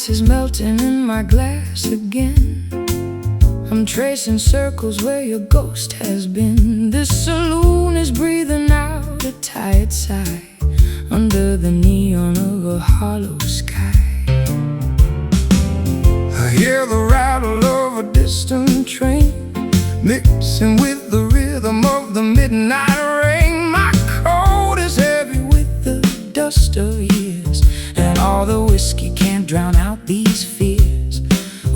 Is melting in my glass again. I'm tracing circles where your ghost has been. This saloon is breathing out a tired sigh under the neon of a hollow sky. I hear the rattle of a distant train mixing with the rhythm of the midnight rain. My coat is heavy with the dust of years, and all the whiskey can't drown out these fears.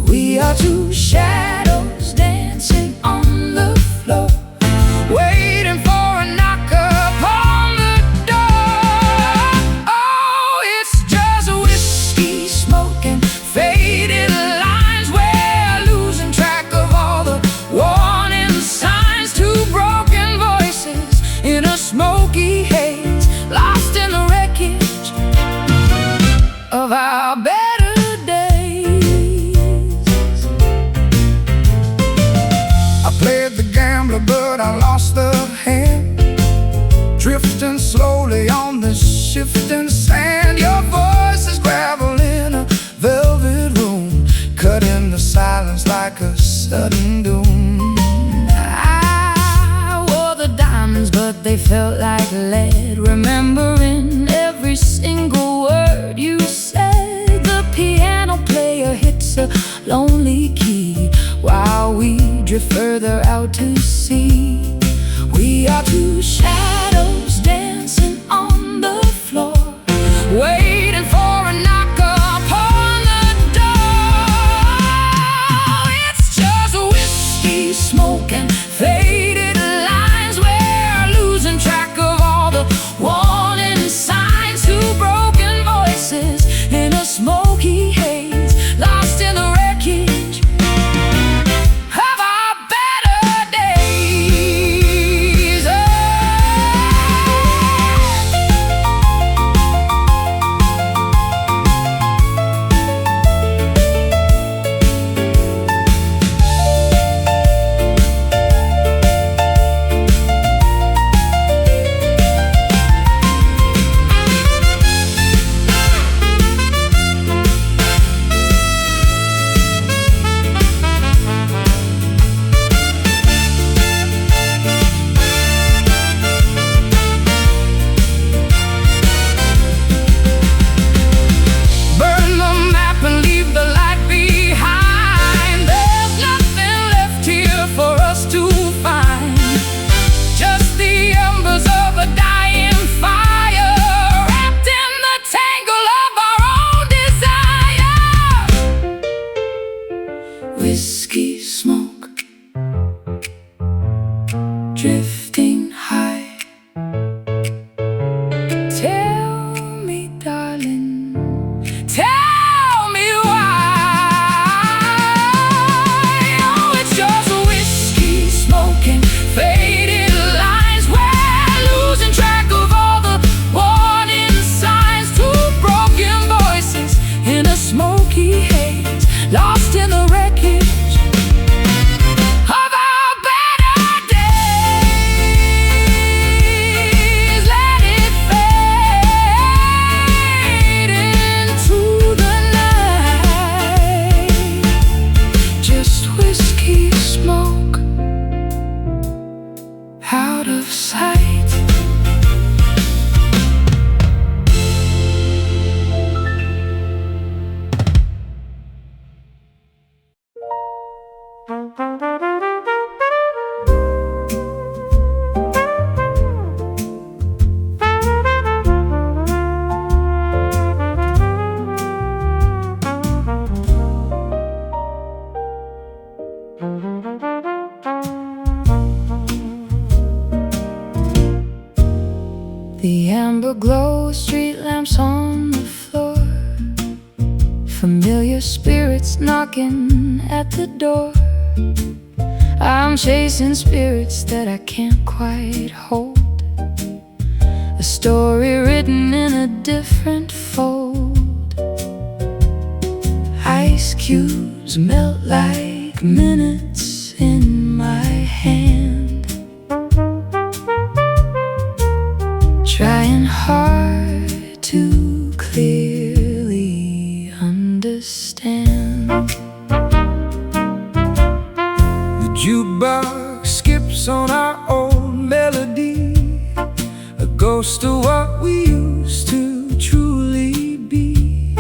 We are two shadows dancing on the floor, waiting for a knock upon the door. Oh, it's just whiskey smoking, faded lines. We're losing track of all the warning signs. Two broken voices in a smoky haze, lost in the wreckage of our better days. I played the gambler, but I lost the hand, drifting slowly on the shifting sand. Your voice is gravel in a velvet room, cutting the silence like a sudden doom. I wore the diamonds, but they felt like lead, remembering every single word you said. The piano player hits a lonely key while we drift further out to sea. We are two shadows dancing on the floor, waiting for a knock upon the door. It's just whiskey smoking, faded lines. We're losing track of all the warning signs. Two broken voices in a smoky haze, lost in the wreckage of our better street lamps on the floor, familiar spirits knocking at the door. I'm chasing spirits that I can't quite hold, a story written in a different fold. Ice cubes melt like minutes in my hand, trying hard to clearly understand. The jukebox skips on our old melody, a ghost of what we used to truly be.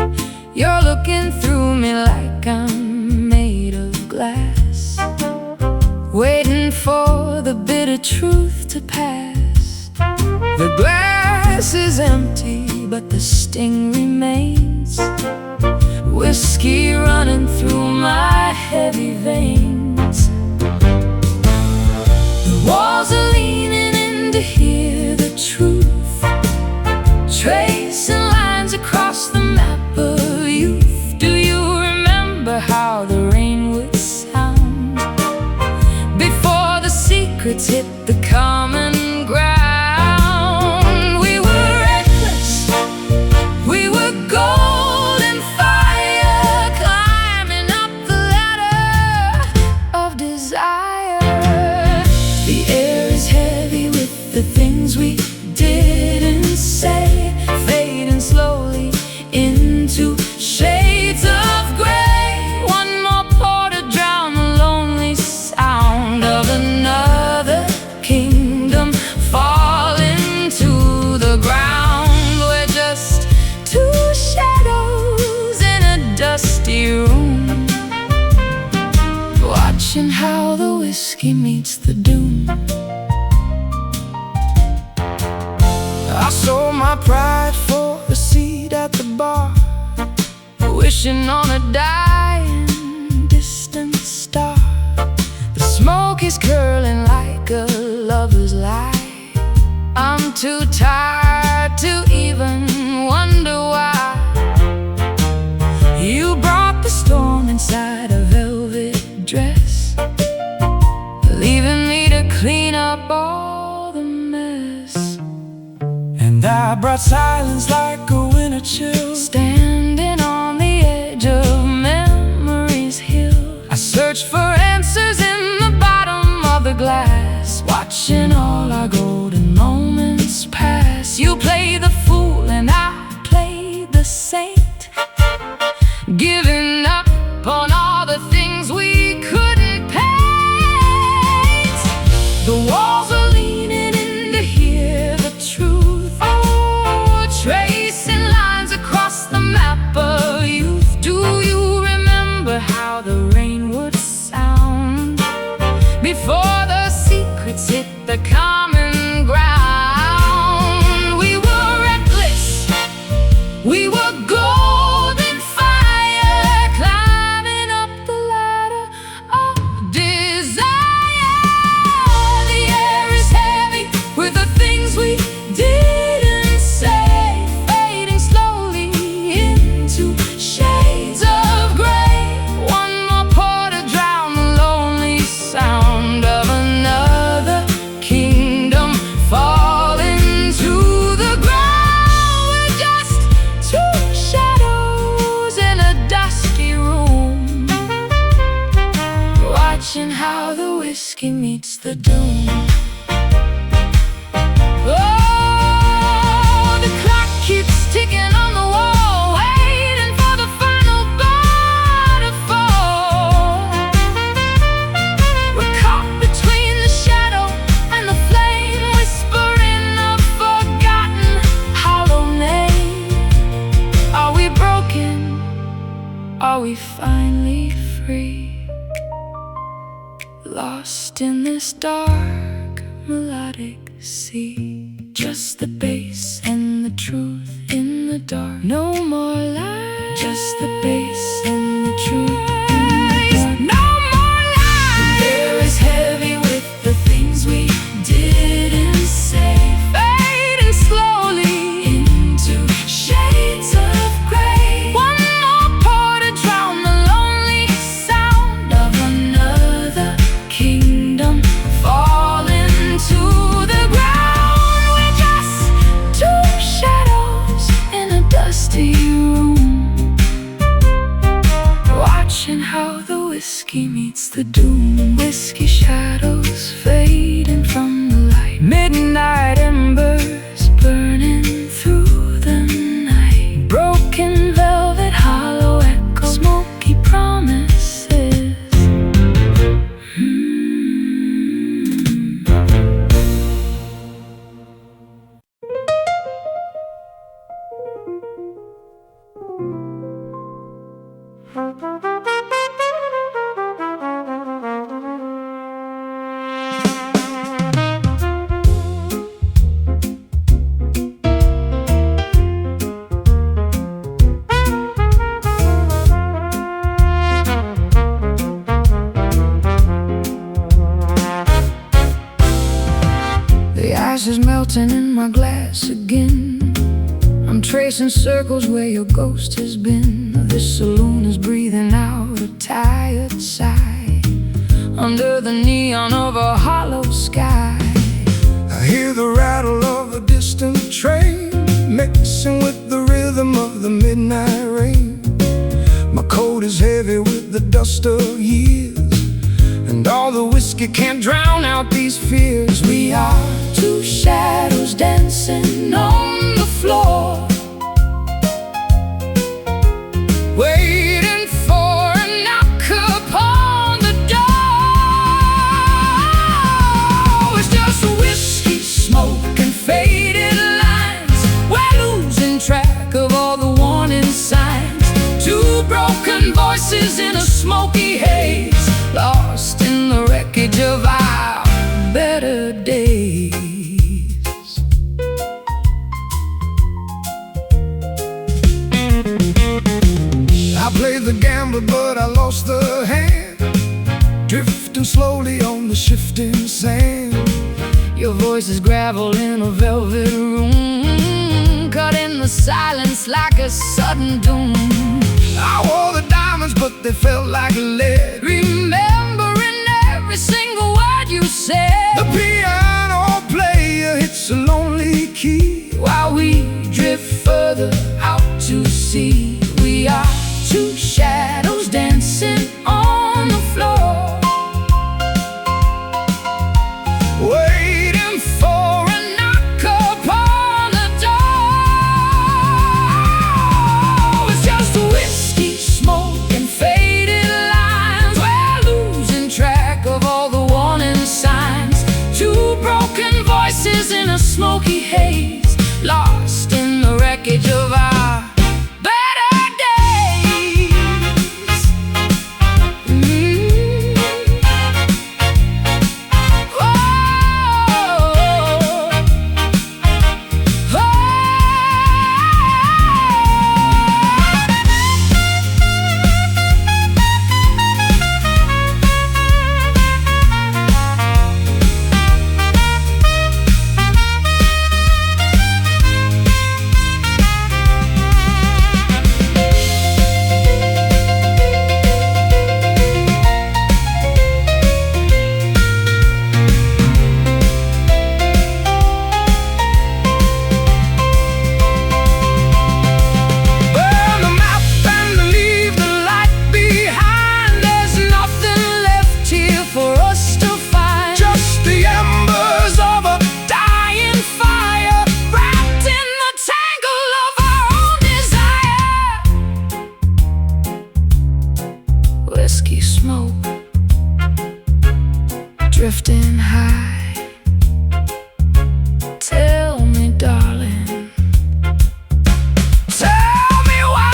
You're looking through me like I'm made of glass, waiting for the bitter truth to pass. The glass is empty, but the sting remains, whiskey running through my heavy veins. The walls are leaning in to hear the truth, tracing lines across the map of youth. Do you remember how the rain would sound before the secrets hit the common ground? We were reckless, we were golden fire, climbing up the ladder of desire. The air is heavy with the things we didn't say, fading slowly into shades of gray. One more pour to drown the lonely sound of another kingdom falling to the ground. We're just two shadows in a dusty room, watching how the whiskey meets the doom. I sold my pride for a seat at the bar, wishing on a dying distant star. The smoke is curling like a lover's lie. I'm too tired to even wonder why. You brought the storm inside a velvet dress, leaving me to clean up all the mess. And I brought silence like a winter chill, standing on the edge of memory's hill. I searched for answers in the bottom of the glass, watching all our golden moments pass. You played the fool and I played the saint, giving up on all the things we couldn't paint. The walls are leaning in to hear the truth, tracing lines across the map of youth. Do you remember how the rain would sound before the secrets hit the common ground? We were reckless, we were golden fire, climbing up the ladder of desire. The air is heavy with the things we didn't say, fading slowly into shades of gray. One more pour to drown the lonely sound of another kingdom falling to the ground. We're just two shadows in a dusty room, watching how the whiskey meets the doom. Oh, the clock keeps ticking on the wall, waiting for the final bar to fall. We're caught between the shadow and the flame, whispering a forgotten hollow name. Are we broken? Are we finally free? Lost in this dark melodic sea, just the bass and the truth in the dark. No more lies, just the bass and the truth in the dark. No more lies. The air is heavy with the things we didn't say, fading slowly into the doom. Whiskey shadows fading from the light. Midnight embers burning through the night. Broken velvet, hollow echo, smoky promises. The ice is melting in my glass again. I'm tracing circles where your ghost has been. This saloon is breathing out a tired sigh under the neon of a hollow sky. I hear the rattle of a distant train mixing with the rhythm of the midnight rain. My coat is heavy with the dust of years, and all the whiskey can't drown out these fears. We are two shadows dancing on the floor, waiting for a knock upon the door. It's just whiskey, smoke, and faded lines. We're losing track of all the warning signs. Two broken voices in a smoky haze, lost in the wreckage of our better days. I played the gambler, but I lost the hand, drifting slowly on the shifting sand. Your voice is gravel in a velvet room, cut in the silence like a sudden doom. I wore the diamonds, but they felt like lead, remembering every single word you said. The piano player hits a lonely key while we drift further out to sea. We are two shadows dancing on the floor, waiting for a knock upon the door. It's just whiskey, smoke, and faded lines. We're losing track of all the warning signs. Two broken voices in a smoky haze, lost in the wreckage of our better days. Oh, oh. Burn the map and leave the light behind. There's nothing left here for us to find, just the embers of a dying fire, wrapped in the tangle of our own desire. Whiskey, smoke, drifting high. Tell me, darling, tell me why.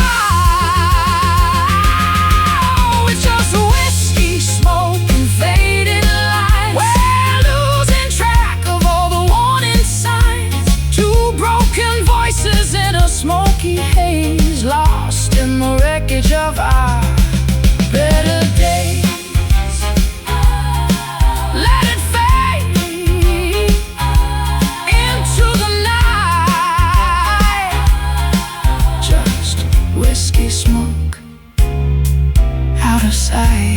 It's just whiskey, smoke, and faded lines. We're losing track of all the warning signs. Two broken voices in a smoky haze, lost in the wreckage of our better days. Let it fade into the night. Just whiskey, smoke, out of sight.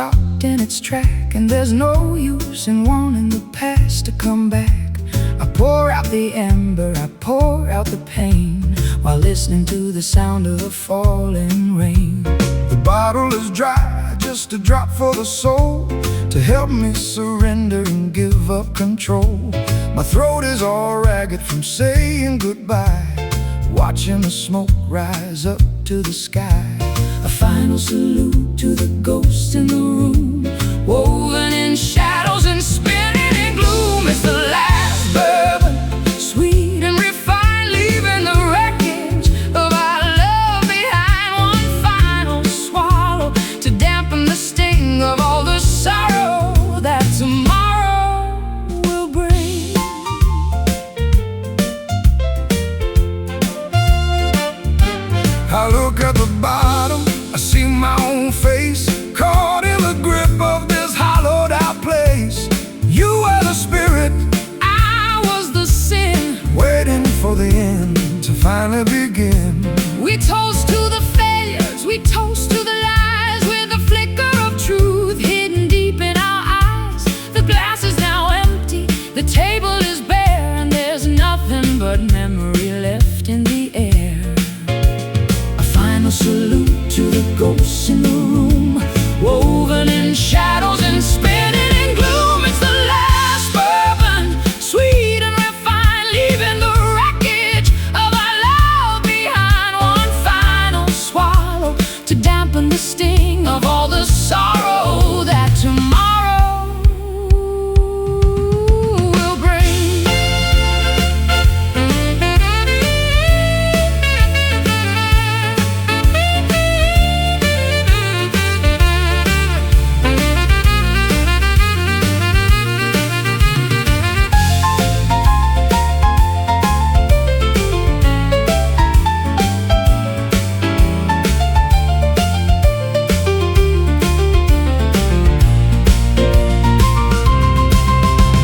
stopped in its track, and there's no use in wanting the past to come back. I pour out the ember, I pour out the pain, while listening to the sound of the falling rain. The bottle is dry, just a drop for the soul, to help me surrender and give up control. My throat is all ragged from saying goodbye, watching the smoke rise up to the sky. A final salute to the ghosts in the room, woven in shadows and spinning in gloom. It's the last bourbon, sweet and refined, leaving the wreckage of our love behind. One final swallow to dampen the sting of all the sorrow that tomorrow will bring. I look at the bottom, I see my own face, caught in the grip of this hollowed out place. You were the spirit, I was the sin, waiting for the end to finally begin. We toast to the failures, we toast to the lies, with a flicker of truth hidden deep in our eyes. The glass is now empty, the table is bare, and there's nothing but memory left in the air. A final salute to the ghosts in the room, woven in shadows and spinning in gloom. It's the last bourbon, sweet and refined, leaving the wreckage of our love behind. One final swallow to dampen the sting of all the sorrow that tomorrow will bring.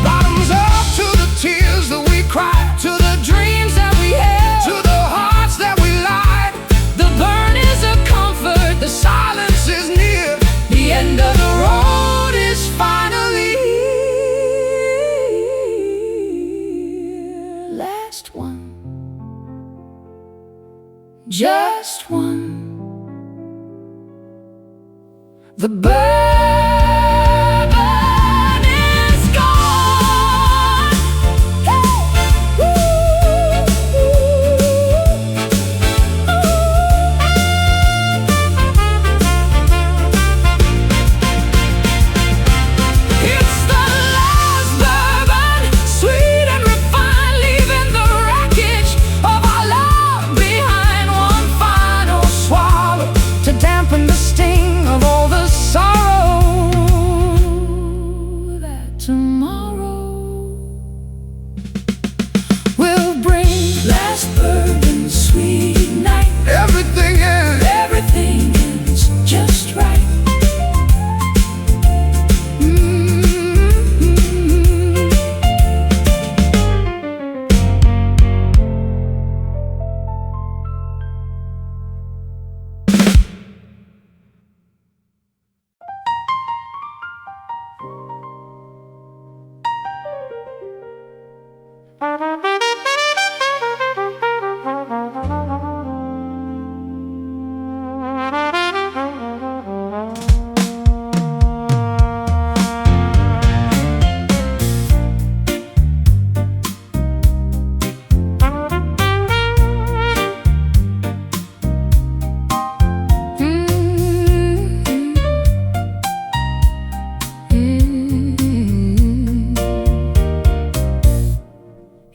Bottoms up to the tears that we cried, to the dreams that we held, to the hearts that we lied. The burn is a comfort, the silence is near, the end of the road is finally here. Last one, just one. The bourbon is gone. Hey! It's the last bourbon, sweet and refined, leaving the wreckage of our love behind. One final swallow to dampen the sting of all the sorrow that tomorrow will bring. Last bourbon, sweet night, everything ends just right.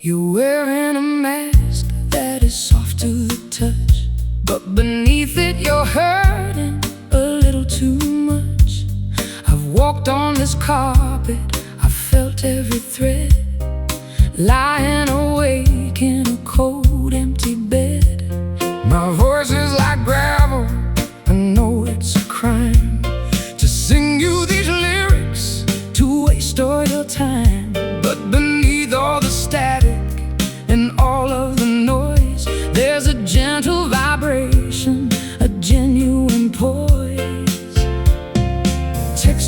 You're wearing a mask that is soft to the touch, but beneath it you're hurting a little too much. I've walked on this carpet, I've felt every thread, lying awake in a cold empty bed. My voice is like gravel, I know it's a crime to sing you these lyrics, to waste all your time. But beneath all the static and all of the noise, there's a gentle vibration, a genuine poise.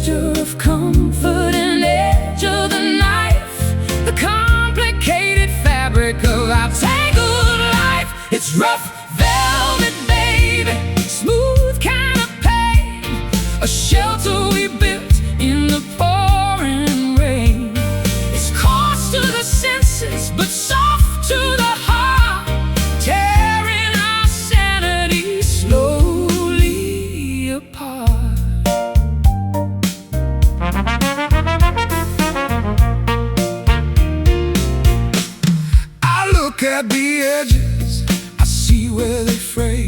texture of comfort and edge of the knife, the complicated fabric of our tangled life. It's rough velvet, baby, smooth kind of pain, a shelter we built in the pouring rain. It's coarse to the senses, but soft to the heart, tearing our sanity slowly apart. I look at the edges, I see where they fray,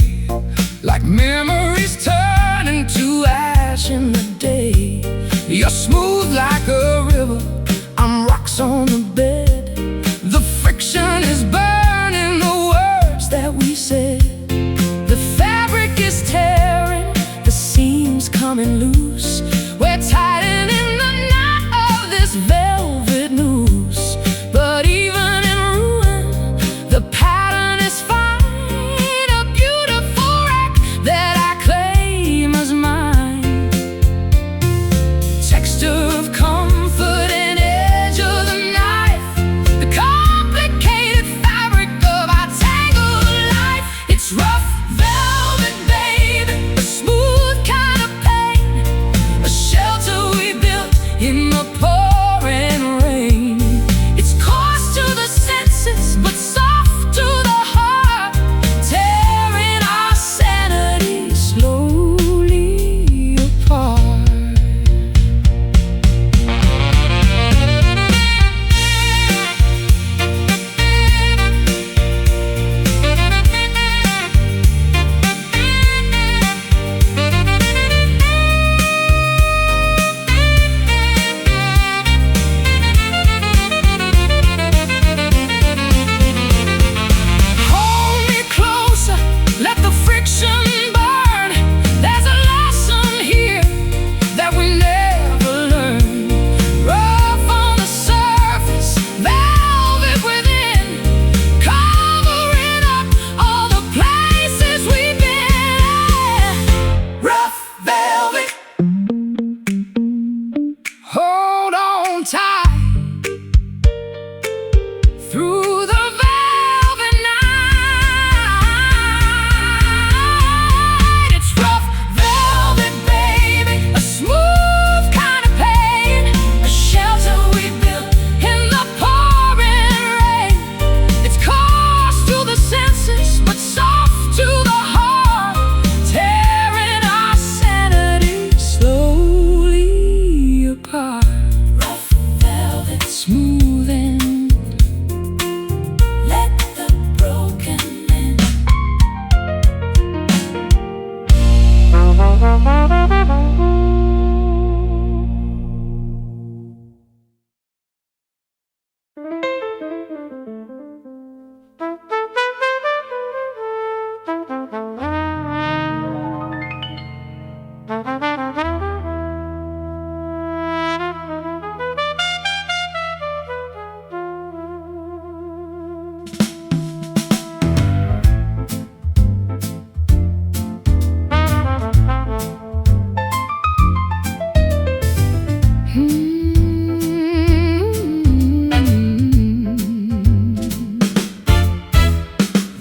like memories turning to ash in the day. You're smooth like a river, I'm rocks on the bed. The friction is burning the words that we said. The fabric is tearing, the seams coming loose. We're tightening the knot of this velvet noose. But even in ruin, the pattern is fine, a beautiful wreck that I claim as mine. Texture of comfort and edge of the knife, the complicated fabric of our tangled life. It's rough velvet, baby, a smooth kind of pain, a shelter we built in the pouring rain. It's coarse to the senses, but soft to the heart, tearing our sanity slowly apart. Hold me closer, let the friction burn. There's a lesson here that we never learned. Rough on the surface, velvet within, covering up all the places we've been. Rough velvet, hold on tight through the velvet night. It's rough velvet, baby, a smooth kind of pain, a shelter we built in the pouring rain. It's coarse to the senses, but soft to the heart, tearing our sanity slowly apart. Rough velvet, smoothing, let the broken in.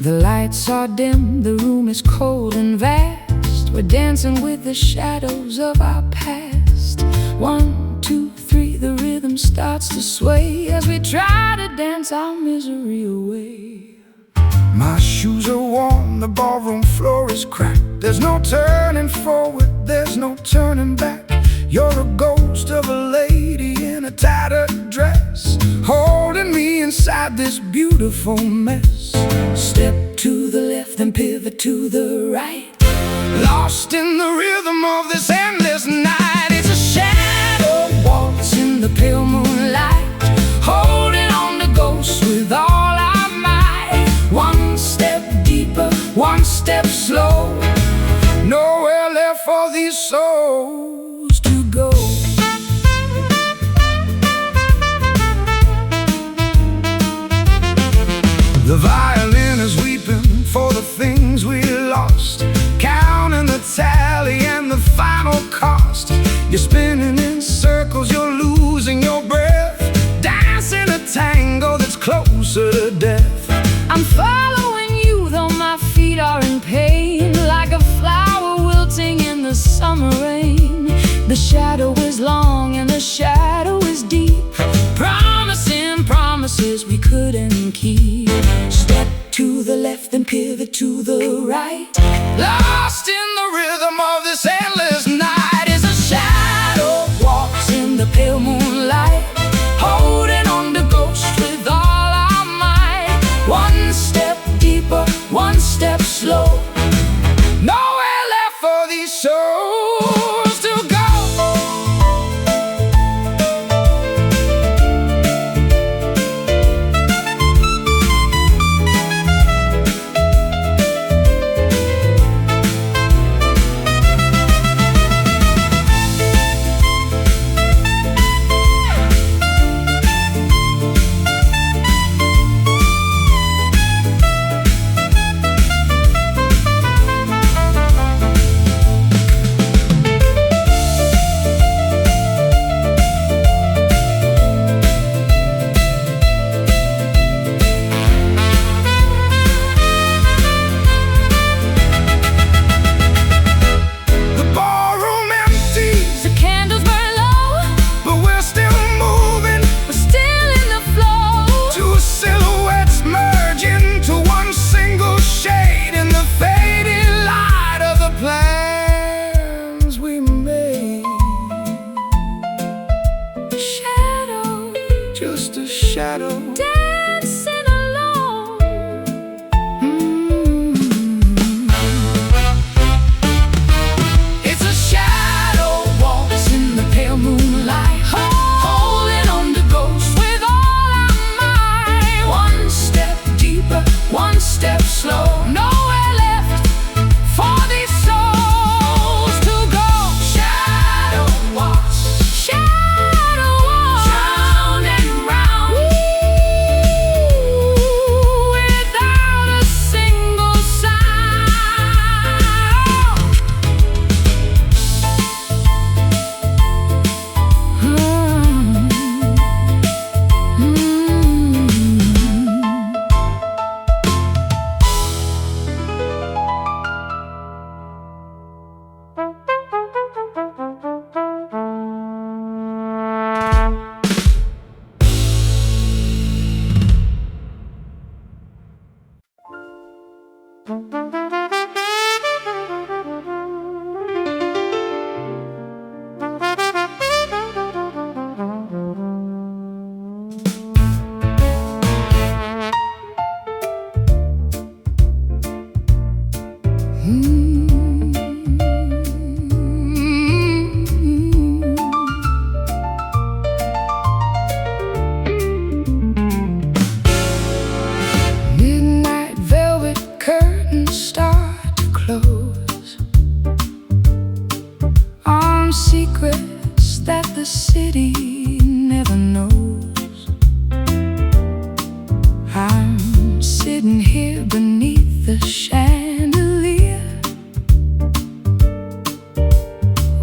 The lights are dim, the room is cold and vast. We're dancing with the shadows of our past. 1, 2, 3, the rhythm starts to sway as we try to dance our misery away. My shoes are worn, the ballroom floor is cracked. There's no turning forward, there's no turning back. You're a ghost of a lady in a tattered dress, holding me inside this beautiful mess. Step to the left and pivot to the right, lost in the rhythm of this endless night. It's a shadow waltz in the pale moonlight, holding on to ghosts with all our might. One step deeper, one step slow, nowhere left for these souls to go. The violin is weeping for the things we lost, counting the tally and the final cost. You're spinning in closer to death. I'm following you, though my feet are in pain, like a flower wilting in the summer rain. The shadow is long and the shadow is deep, promising promises we couldn't keep. Step to the left and pivot to the right, Lost in the rhythm of this endless night is a shadow walks in the pale moonlight, holding on to ghosts with all our might. One step deeper, one step slow, nowhere left for these souls to go. Just a shadow dancing alone. It's a shadow walks in the pale moonlight, holding on to ghosts with all our might. One step deeper, one step slow, nowhere left for these souls to go. Shadow walks, shadow walks, round and round, without a single sound. Midnight velvet curtains start to close on secrets that the city never knows. I'm sitting here beneath the chandelier,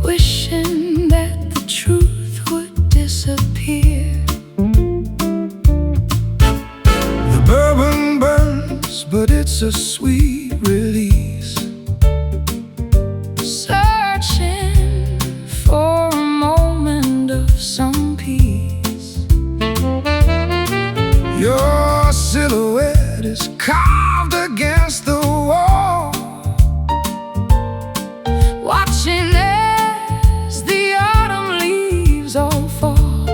wishing that the truth would disappear. The bourbon burns, but it's a sweet release. Searching for a moment of some peace. Your silhouette is carved against the wall, watching as the autumn leaves all fall.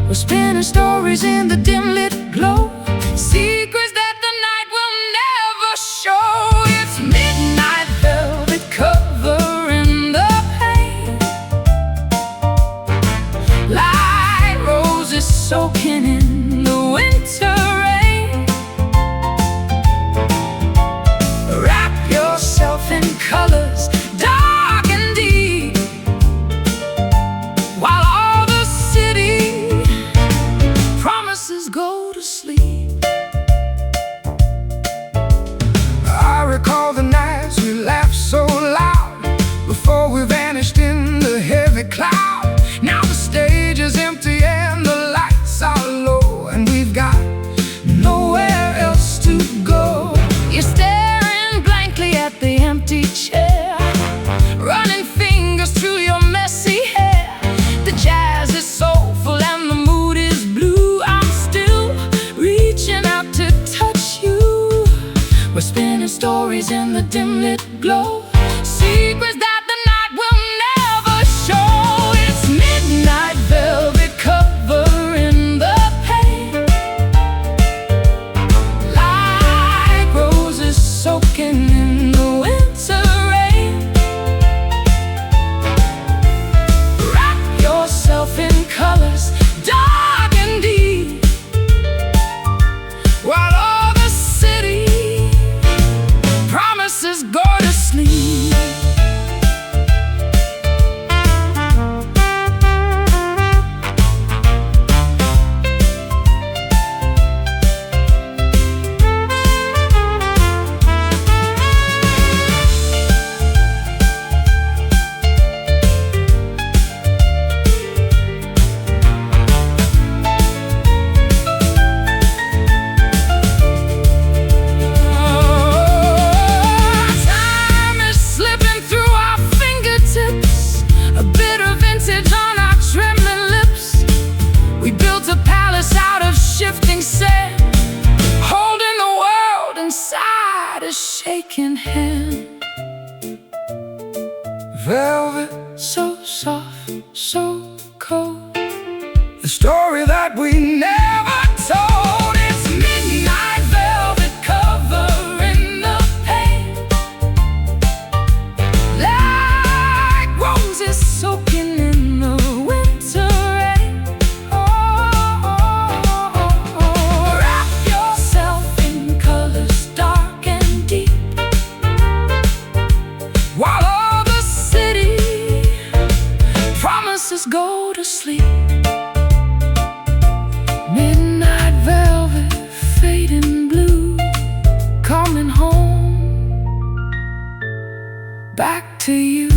We're spinning stories in the dim lit glow, secrets that the night will never show. It's midnight velvet covering the pain, light roses soaking in the winter rain. Wrap yourself in colors dark and deep, while all the city promises go to sleep. I recall the nights we laughed so loud before we vanished in the heavy cloud. Now the stage is empty and the lights velvet, so soft, so cold. The story that we never told. It's midnight velvet covering the pain, like roses soaking in the winter rain. Oh, wrap yourself in colors dark and deep, while all the city promises go to sleep. Midnight velvet, fading blue, coming home back to you.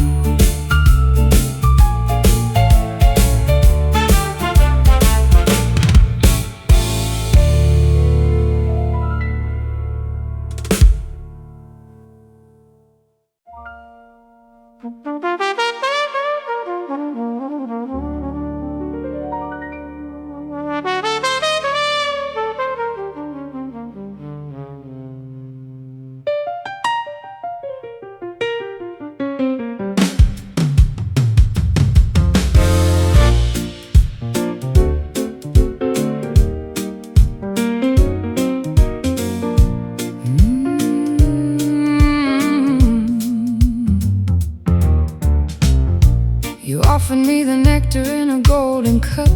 You offered me the nectar in a golden cup,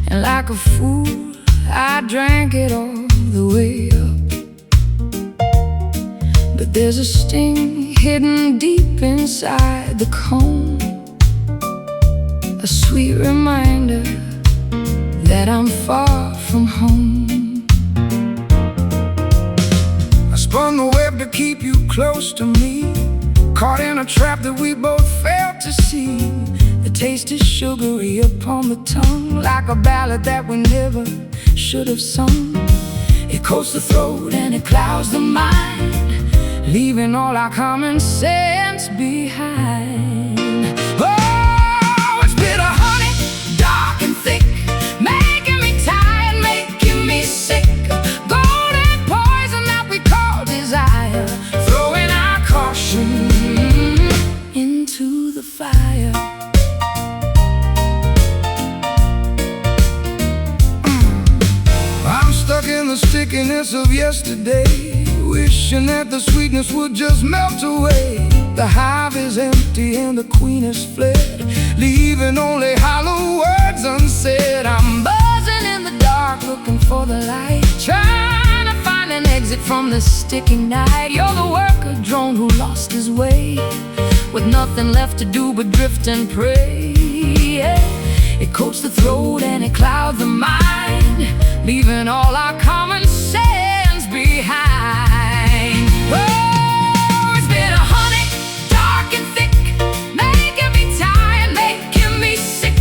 and like a fool, I drank it all the way up. But there's a sting hidden deep inside the cone, a sweet reminder that I'm far from home. I spun the web to keep you close to me, caught in a trap that we both failed to see. The taste is sugary upon the tongue, like a ballad that we never should have sung. It coats the throat and it clouds the mind, leaving all our common sense behind. Oh, it's bitter honey, dark and thick, making me tired, making me sick. Golden poison that we call desire, throwing our caution into the fire. I'm stuck in the stickiness of yesterday, wishing that the sweetness would just melt away. The hive is empty and the queen has fled, leaving only hollow words unsaid. I'm buzzing in the dark, looking for the light, trying to find an exit from the sticking night. You're the worker drone who lost his way, with nothing left to do but drift and pray. Yeah. It coats the throat and it clouds the mind, leaving all our common sense behind. Oh, it's bitter honey, dark and thick, making me tired, making me sick.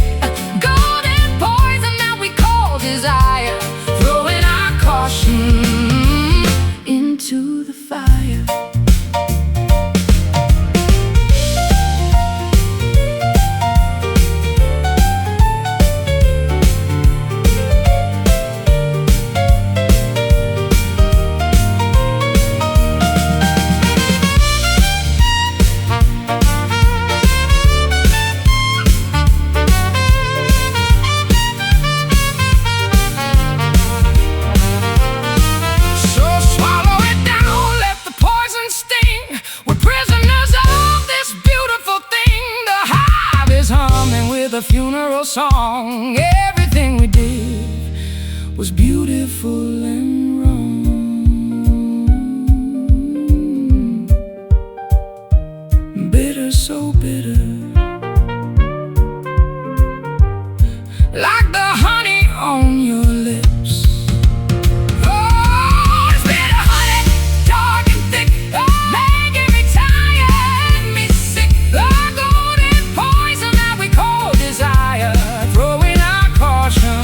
Golden poison that we call desire, throwing our caution into the fire. A funeral song, everything we did was beautiful and wrong. Bitter, so bitter, like the honey on your lips. Oh, it's bitter honey, dark and thick, making me tired, me sick. The golden poison that we call desire, throwing our caution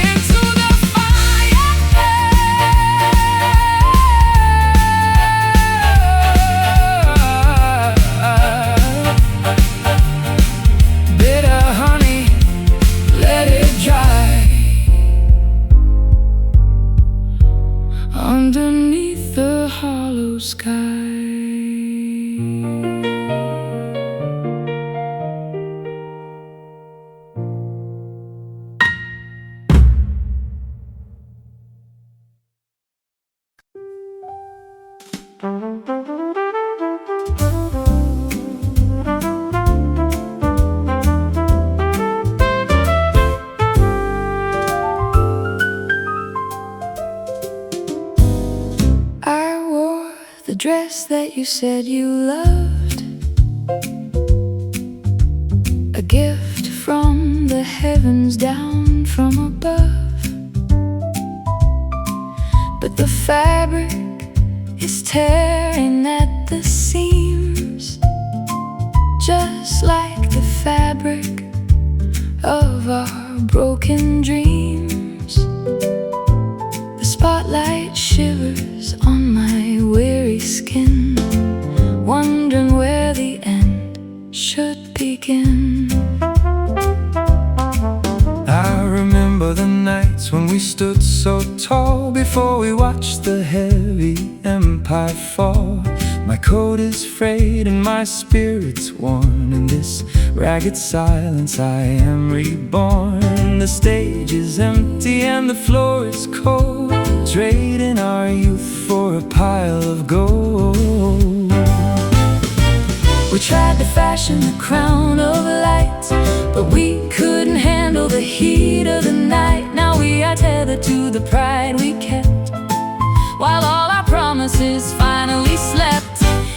into the fire. I wore the dress that you said you loved, a gift from the heavens down from above. But the fabric is tearing at the seams, just like the fabric of our broken dreams. The spotlight shivers on my weary skin, wondering where the end should begin. I remember the nights when we stood so tall before we watched the heavy empire fall. My coat is frayed and my spirit's worn. In this ragged silence I am reborn. The stage is empty and the floor is cold, trading our youth for a pile of gold. We tried to fashion the crown of light, but we couldn't handle the heat of the night. Now we are tethered to the pride we kept, while all our promises finally slept.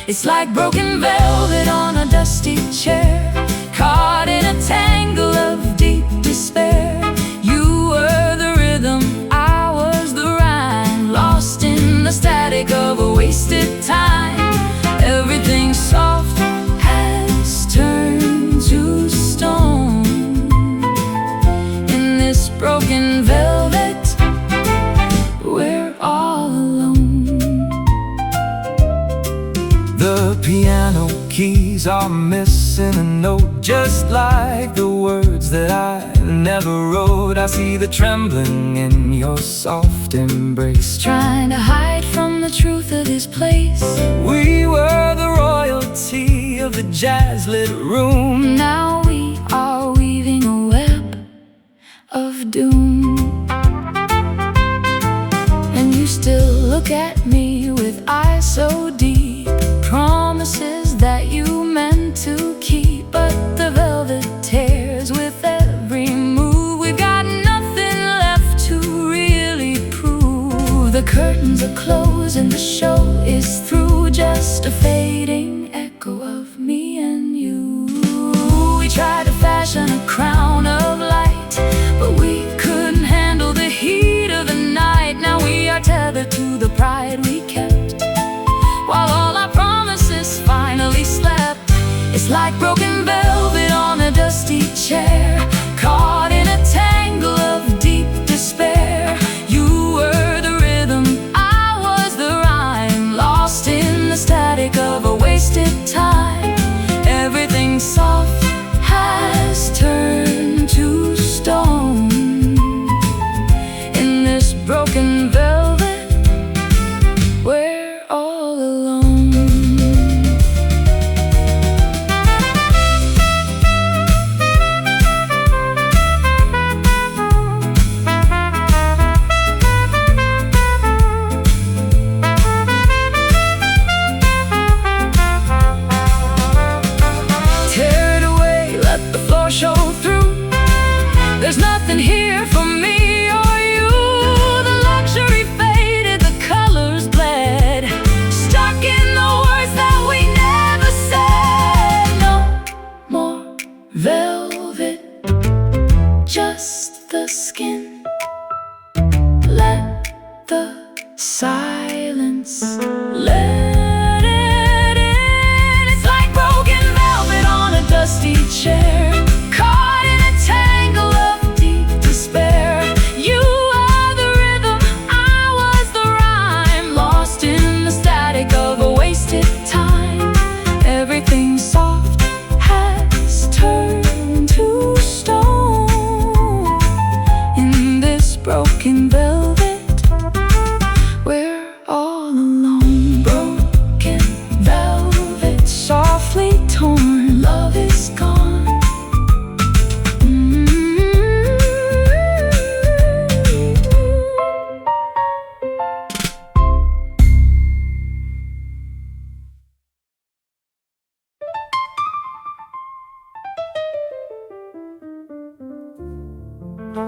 It's like broken velvet on a dusty chair, caught in a tangle of deep despair. You were the rhythm, I was the rhyme, lost in the static of a wasted time. Everything soft has turned to stone. In this broken velvet, we're all alone. The piano keys are missing a note, just like the words that I never wrote. I see the trembling in your soft embrace, Trying to hide from the truth of this place. we were the royalty of the jazz-lit room. Now we are weaving a web of doom. And you still look at me with eyes so deep, promises that you meant to keep. But the velvet tears with every move. We've got nothing left to really prove. The curtains are closed and the show is through, just a fading echo of me and you. We tried to fashion a crown of light, but we couldn't handle the heat of the night. Now we are tethered to the pride we kept, while all our promises finally slept. It's like broken velvet on a dusty chair, caught in a tangle of deep despair. You were the rhythm, I was the rhyme, lost in the static of a wasted time. Everything soft has turned to stone. In this broken velvet, we're all alone. My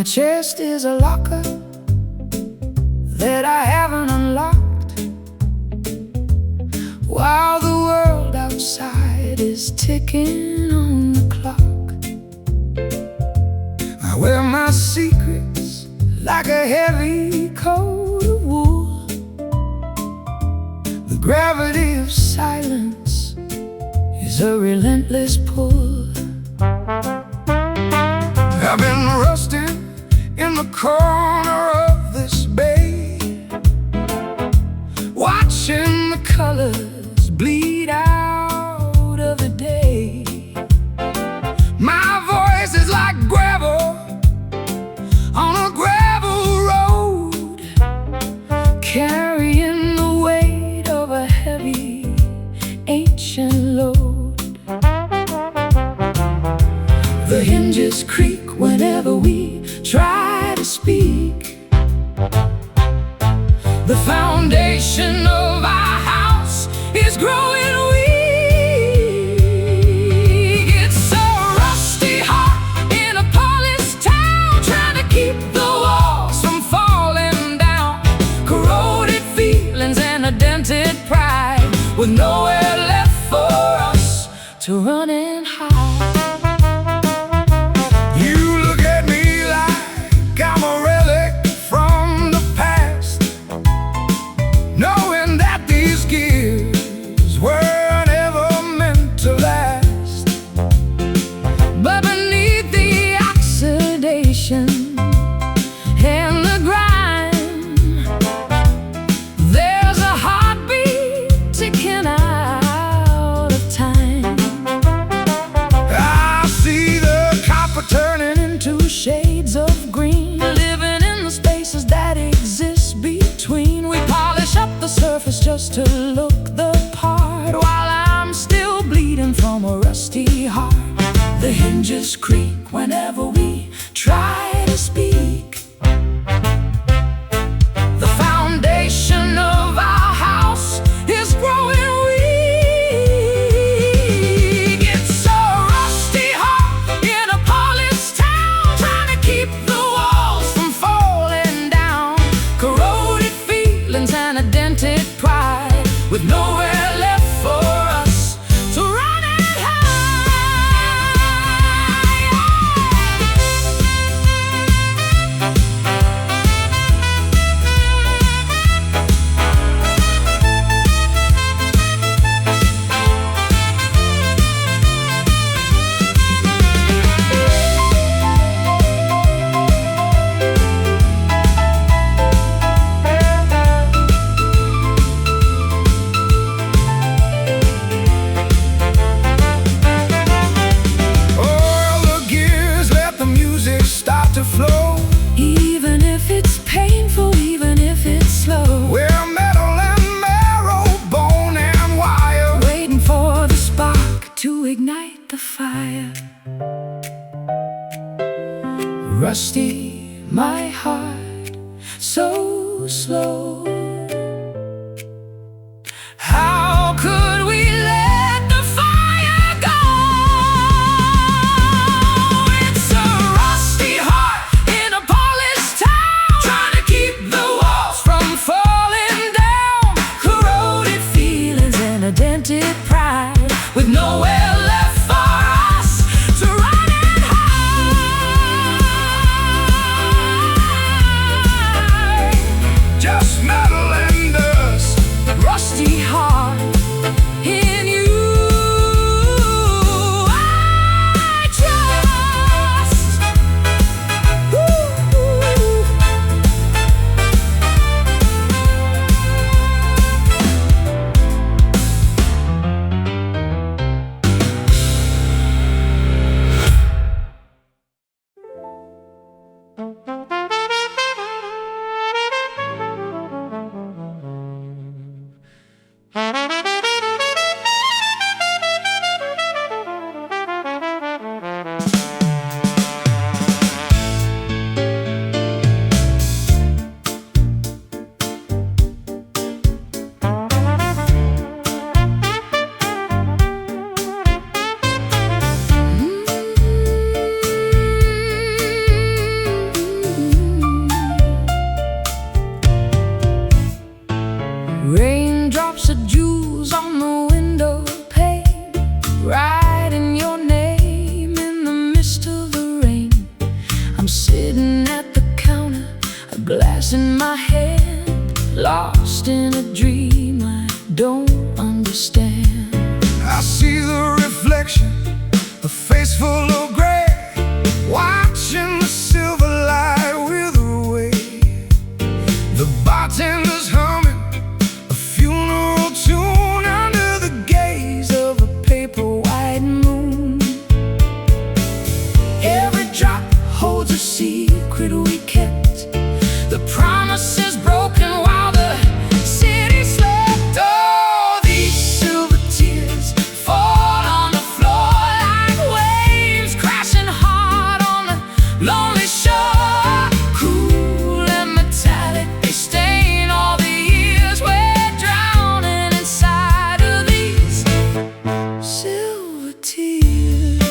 chest is a locker that I haven't unlocked, while the world outside is ticking on the clock. I wear my secrets like a heavy coat of wool. The gravity of silence is a relentless pull. I've been rusting in the corner of this bay, watching the colors bleed out of the day. My voice is like gravel on a gravel road, carrying the weight of a heavy ancient load. The hinges creak whenever we try to speak. The foundation of our house is growing weak. It's so rusty hot in a polished town, trying to keep the walls from falling down. Corroded feelings and a dented pride, with nowhere left for us to run and hide. And the grind, there's a heartbeat ticking out of time. I see the copper turning into shades of green, living in the spaces that exist between. We polish up the surface just to look the part, while I'm still bleeding from a rusty heart. The hinges creak whenever we try to speak. The foundation of our house is growing weak. It's so rusty hot in a polished town, trying to keep the walls from falling down. Corroded feelings and a dented pride, with nowhere left for us to run and hide. To flow, even if it's painful, even if it's slow. We're metal and marrow, bone and wire, waiting for the spark to ignite the fire. Rusty, my heart, so slow. How could we let the fire go? It's a rusty heart in a polished town, trying to keep the walls from falling down. Corroded feelings and a dented pride, with nowhere left for us to run and hide. Just now. my hand, lost in a dream I don't understand. I see the reflection, a face full of gray, watching the silver light wither away. The bartender's humming a funeral tune under the gaze of a paper white moon. Every drop holds a secret we kept. The promise is broken while the city slept. Oh, these silver tears fall on the floor like waves crashing hard on the lonely shore. Cool and metallic, they stain all the years we're drowning inside of these silver tears.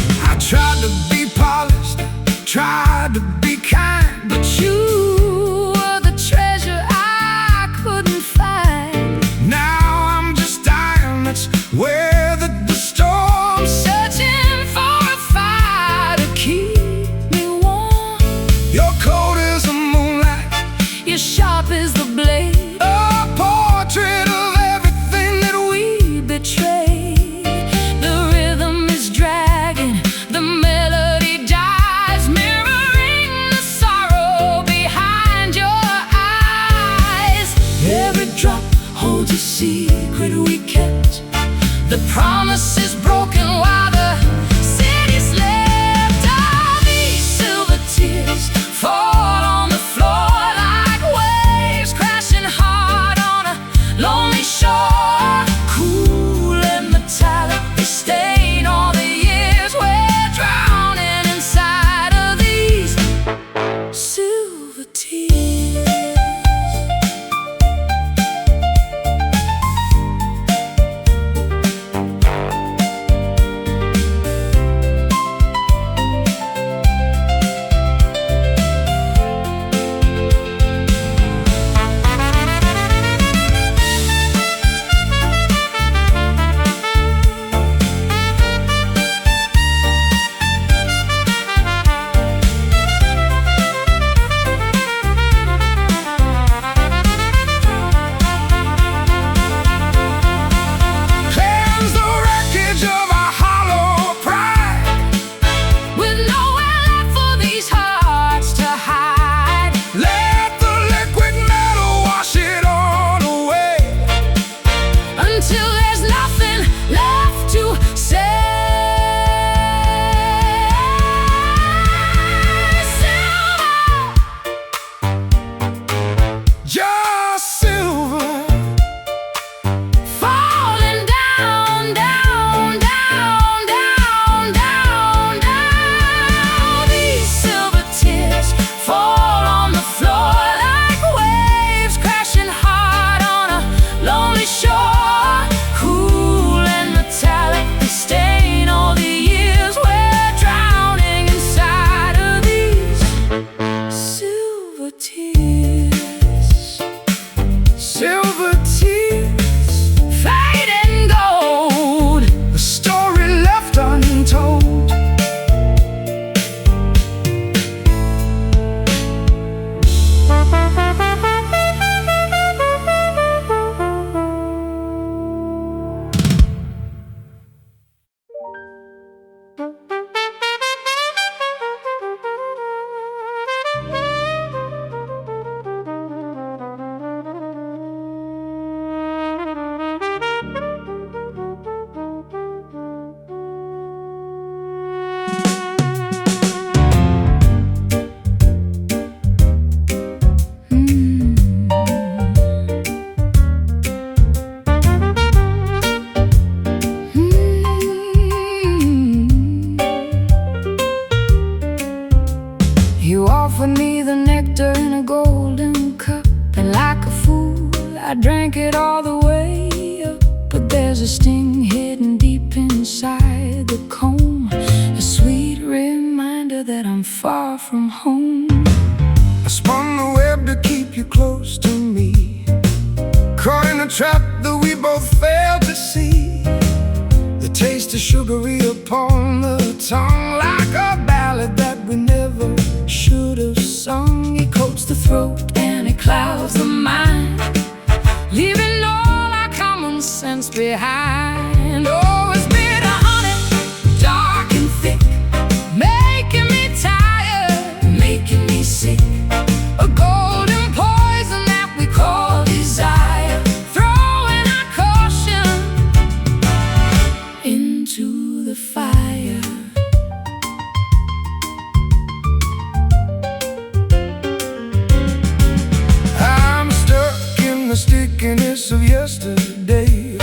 I tried to be polished, tried to be kind, But you were the treasure I couldn't find. now I'm just dying. That's where the storm set. Searching for a fire to keep me warm. Your coat is the moonlight, You're sharp as the blade, a portrait of everything that we betrayed. The rhythm is dragging, the melody dies, mirroring the sorrow behind your eyes. Every drop holds a secret we kept. The promise is broken while the city slept. All these silver tears fall on the floor like waves crashing hard on a lonely shore. Cool and metallic, they stain all the years we're drowning inside of these silver tears. cleanse the wreckage of our hollow pride. With nowhere left for these hearts to hide. Let the liquid metal wash it all away. Until there's nothing left to say. Just silver, Falling down, down, down, down, down, down. These silver tears fall on the floor like waves crashing hard on a lonely shore. Cool and metallic, they stain all the years we're drowning inside of these silver tears. silver tears, Fading gold. a story left untold. You offered me the nectar in a golden cup, and like a fool, I drank it all the way up. But there's a sting hidden deep inside the comb, a sweet reminder that I'm far from home. I spun the web to keep you close to me, caught in a trap that we both failed to see. The taste is sugary upon the tongue, like a ballad that we never throat and it clouds the mind, leaving all our common sense behind. Oh, it's bitter honey, dark and thick, making me tired, making me sick. A golden poison that we call desire, throwing our caution into the fire. I'm stuck in the stickiness of yesterday,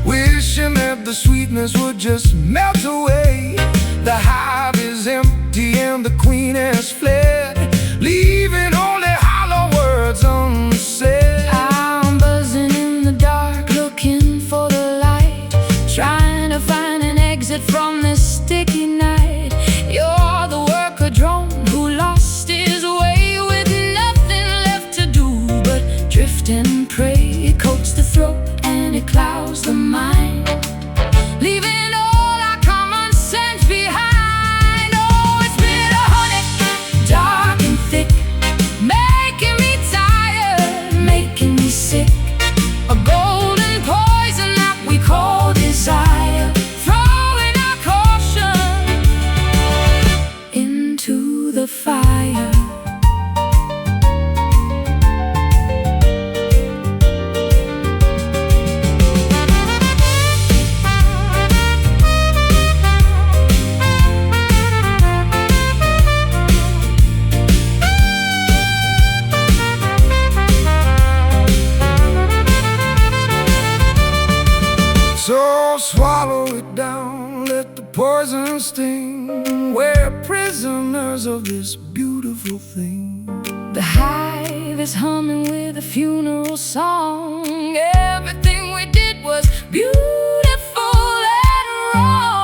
wishing that the sweetness would just melt away. The hive is empty and the queen has fled, leaving only hollow words unsaid. I'm buzzing in the dark, looking for the light, trying to find an exit from this sticky night. You're the worker drone who lost his way, with nothing left to do but drift and pray. It coats the throat and it clouds the mind, leaving all our common sense behind. Oh, it's bitter honey, dark and thick, making me tired, making me sick. A golden poison that we call desire, throwing our caution into the fire. So swallow it down, let the poison sting. We're prisoners of this beautiful thing. The hive is humming with a funeral song. Everything we did was beautiful and wrong.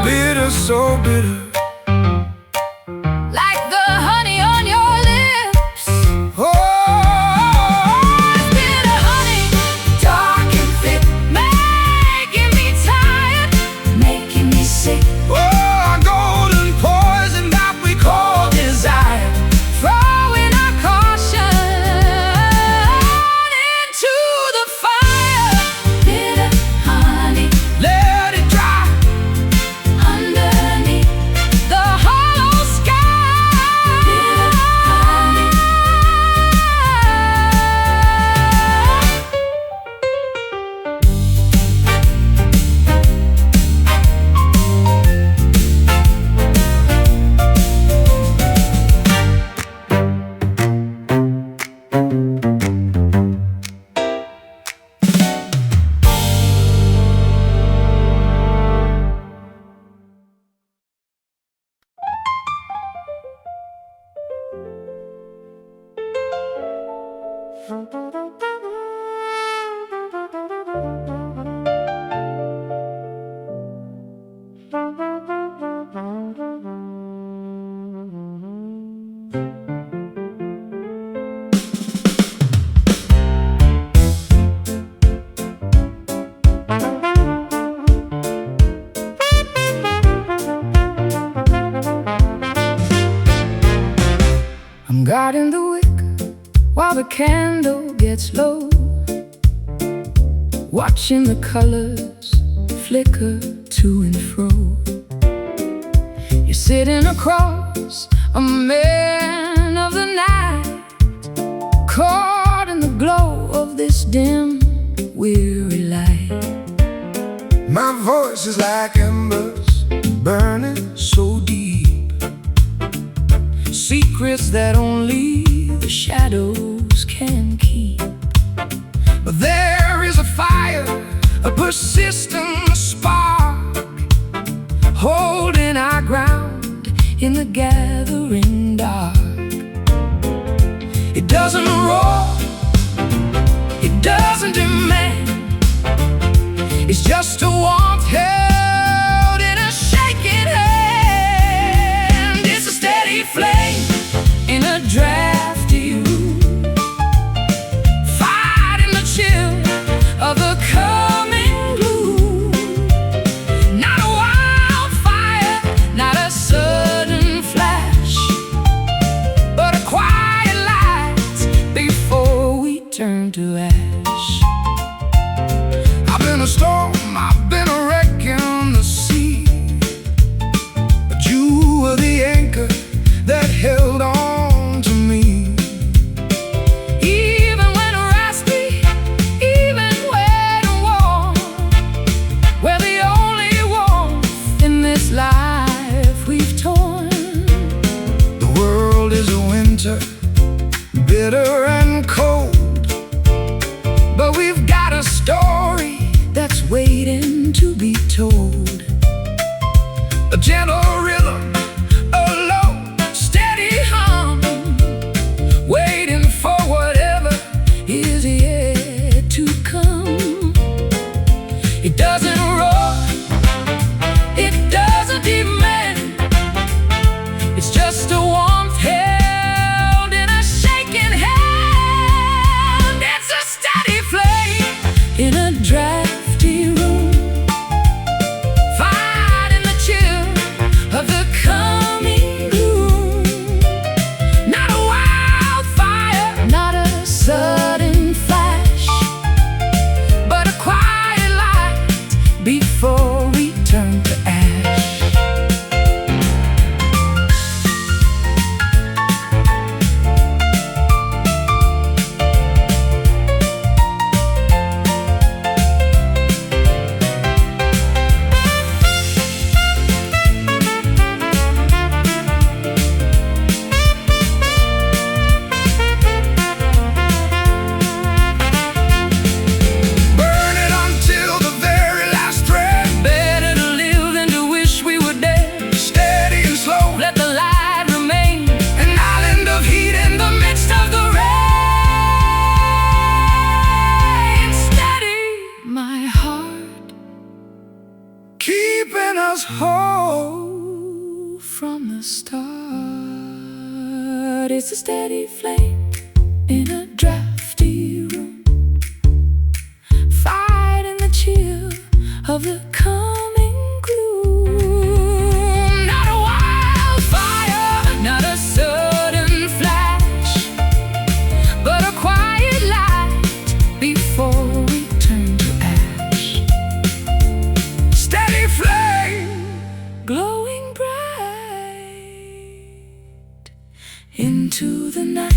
Bitter, so bitter, Like the honey on your lips. oh, It's bitter honey, dark and thick, making me tired, making me sick. oh, a golden poison that we call desire. Throwing our caution into the fire. Bitter honey, Let it dry, underneath the hollow sky. Bitter honey. I'm guarding the wick while the candle gets low, watching the colors flicker to and fro. You're sitting across a man of the night, caught in the glow of this dim, weary light. my voice is like embers burning so deep, secrets that only the shadows can keep. But there is a fire, a persistent spark, holding our ground in the gathering dark. It doesn't roar, it doesn't demand, it's just a warmth held in a shaking hand. It's a steady flame in a drafty room, fighting the chill of the coming gloom. Not a wildfire, not a sudden flash, gentle rhythm, a low, steady hum, waiting for whatever is yet to come. It doesn't roar, it doesn't demand. It's just a warmth held in a shaking hand. It's a steady flame in a drafty room, fighting the chill of the coming gloom. Not a wildfire, not a sudden flash, but a quiet light before we turn to ash. Burn it until the very last thread. Better to live than to wish we were dead. Steady and slow, let the light remain. An island of heat in the midst of the rain. Steady, my heart, keeping us whole from the start. It's a steady flame in a drafty room, fighting the chill of the coming gloom. Not a wildfire, not a sudden flash, but a quiet light before we turn to ash. Steady flame, glowing bright into the night.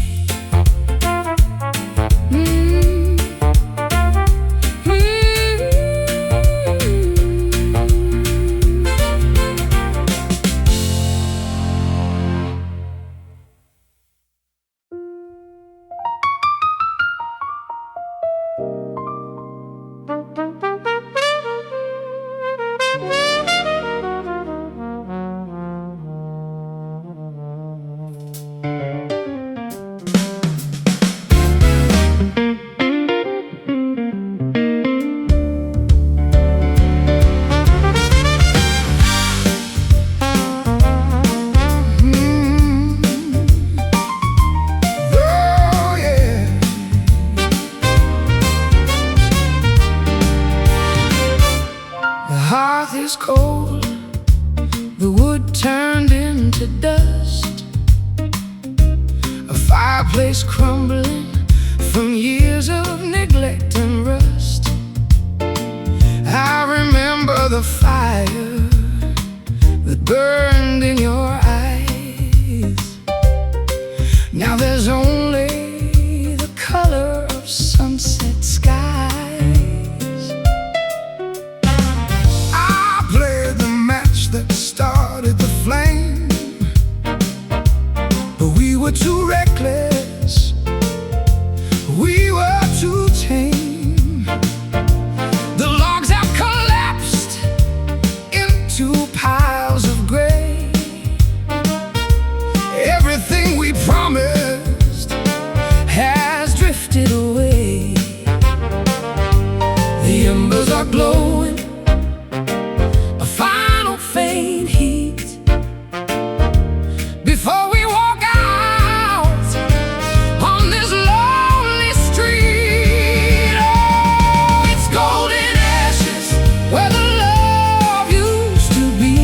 Oh yeah. The hearth is cold, the wood turned into dust, a fireplace crumbling from years of neglect and rust. I remember the fire that burned in your eyes. Now there's only the color of sunset skies. I played the match that started the flame, but we were too reckless, we were too tame. The logs have collapsed into piles of gray. Everything we promised has drifted away. The embers are glowing, a final faint heat before we walk out on this lonely street. Oh, it's golden ashes where the love used to be.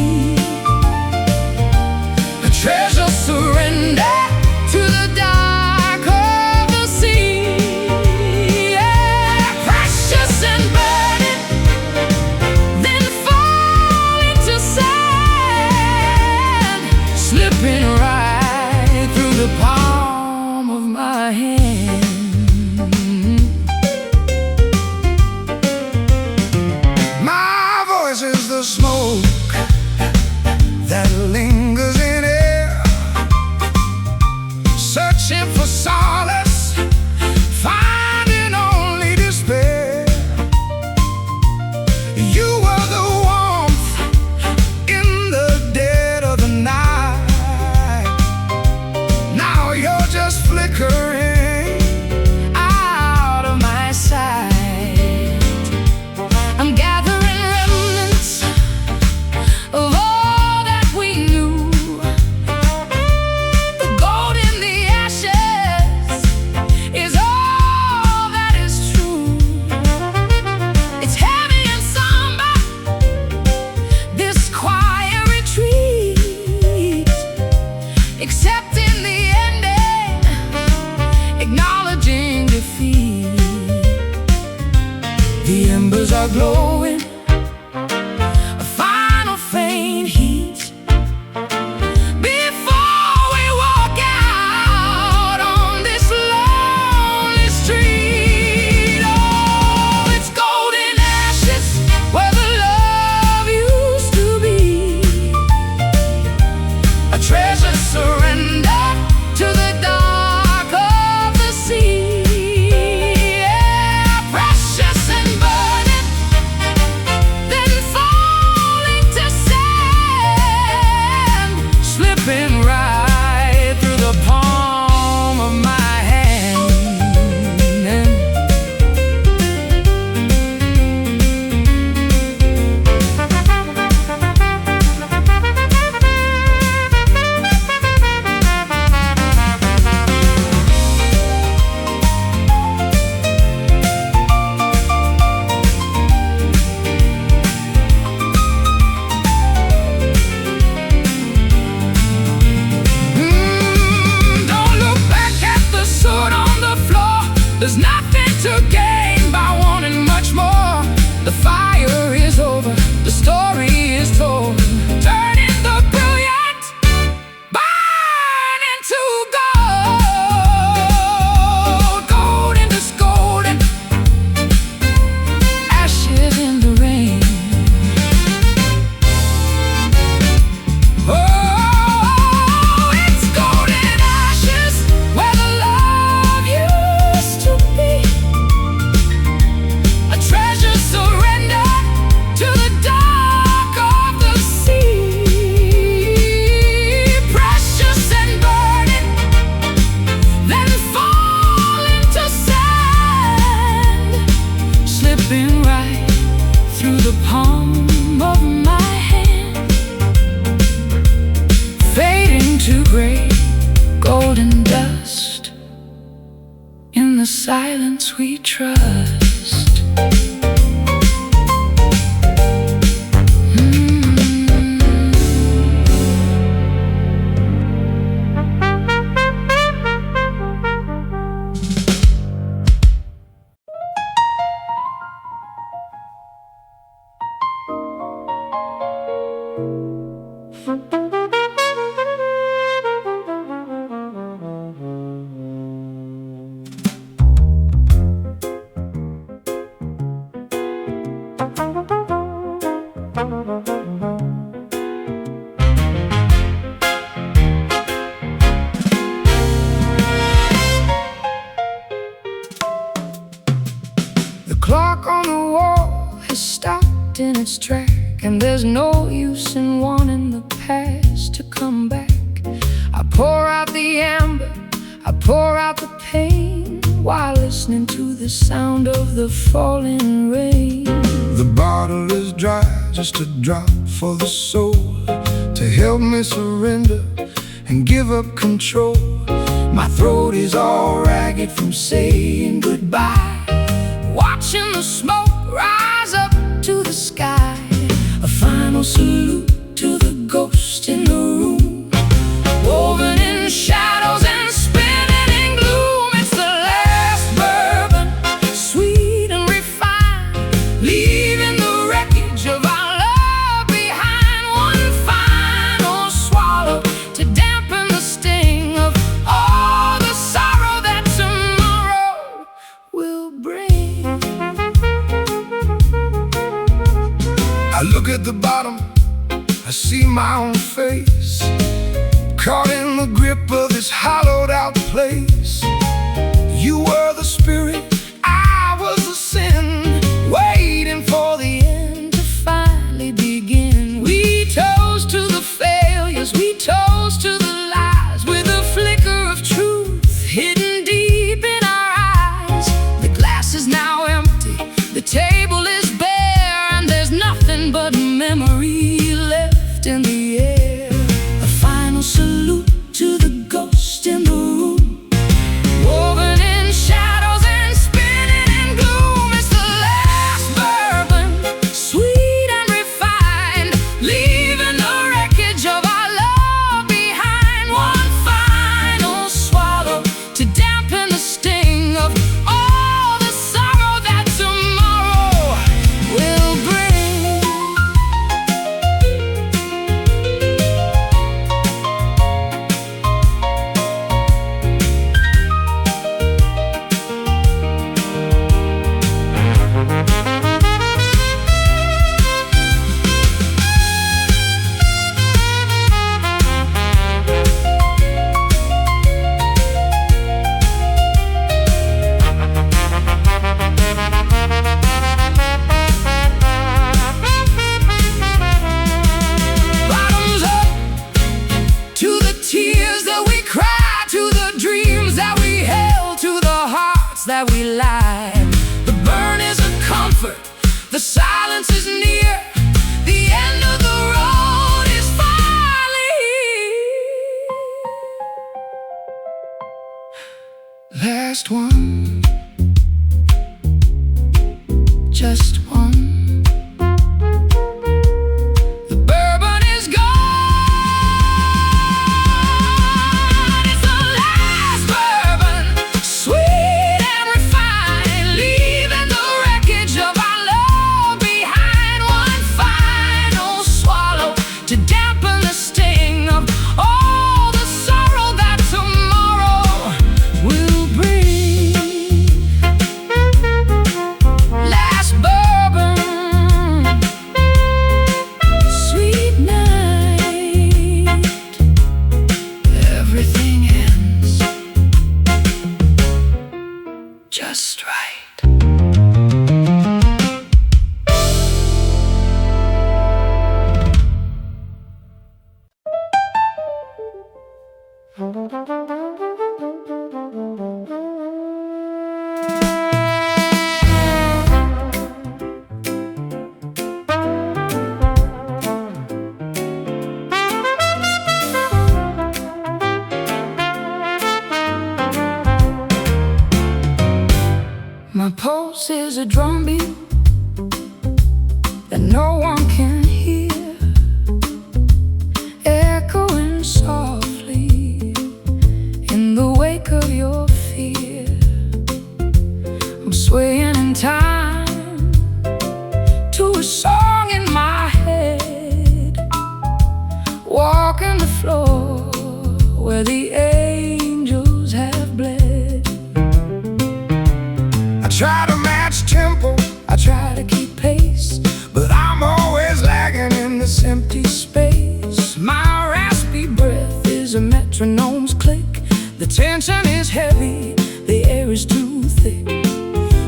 There's nothing to gain by wanting much more. The fire is over, the story is told. Turning the brilliant burn into gold. Gold into golden, ashes in the rain. Oh, it's golden ashes where the love used to be. A treasure surrendered to the dark of the sea. Precious and burning, then fall into sand, slipping right through the palm of my hand, fading to gray, golden dust. In the silence we trust. The clock on the wall has stopped in its track, and there's no use in wanting the past to come back. I pour out the amber, I pour out the pain, while listening to the sound of the falling rain. The bottle is dry, just a drop for the soul, to help me surrender and give up control. My throat is all ragged from saying goodbye, watching the smoke rise up to the sky. A final salute to the ghost in the room, woven in shadows and spinning in gloom. It's the last bourbon, sweet and refined, leaving the wreckage of our love behind. One final swallow to dampen the sting of all the sorrow that tomorrow will bring. I look at the bottom, I see my own face, caught in the grip of this hollowed out place. You were the spirit, I was the sin, waiting for the end to finally begin. We toast to the failures, we toast to the lies, with a flicker of truth hidden deep in our eyes. The glass is now empty, the table is bare, and there's nothing but memory left in the air. A final salute to the ghost in the room, woven in shadows and spinning in gloom. It's the last bourbon, sweet and refined, leaving the wreckage of our love behind. One final swallow to dampen the sting of all the sorrow that tomorrow will bring. Bottoms up to the tears that we cried, to the dreams that we held, to the hearts that we lied. The burn is a comfort, the silence is near, the end of the road is finally here. Last one, just one. The bourbon is gone. It's the last bourbon, sweet and refined. My pulse is a drumbeat that no one can hear, echoing softly in the wake of your fear. I'm swaying in time to a song in my head, walking the floor where the angels have bled. I try to match tempo, I try to keep pace, but I'm always lagging in this empty space. my raspy breath is a metronome's click. The tension is heavy, the air is too thick.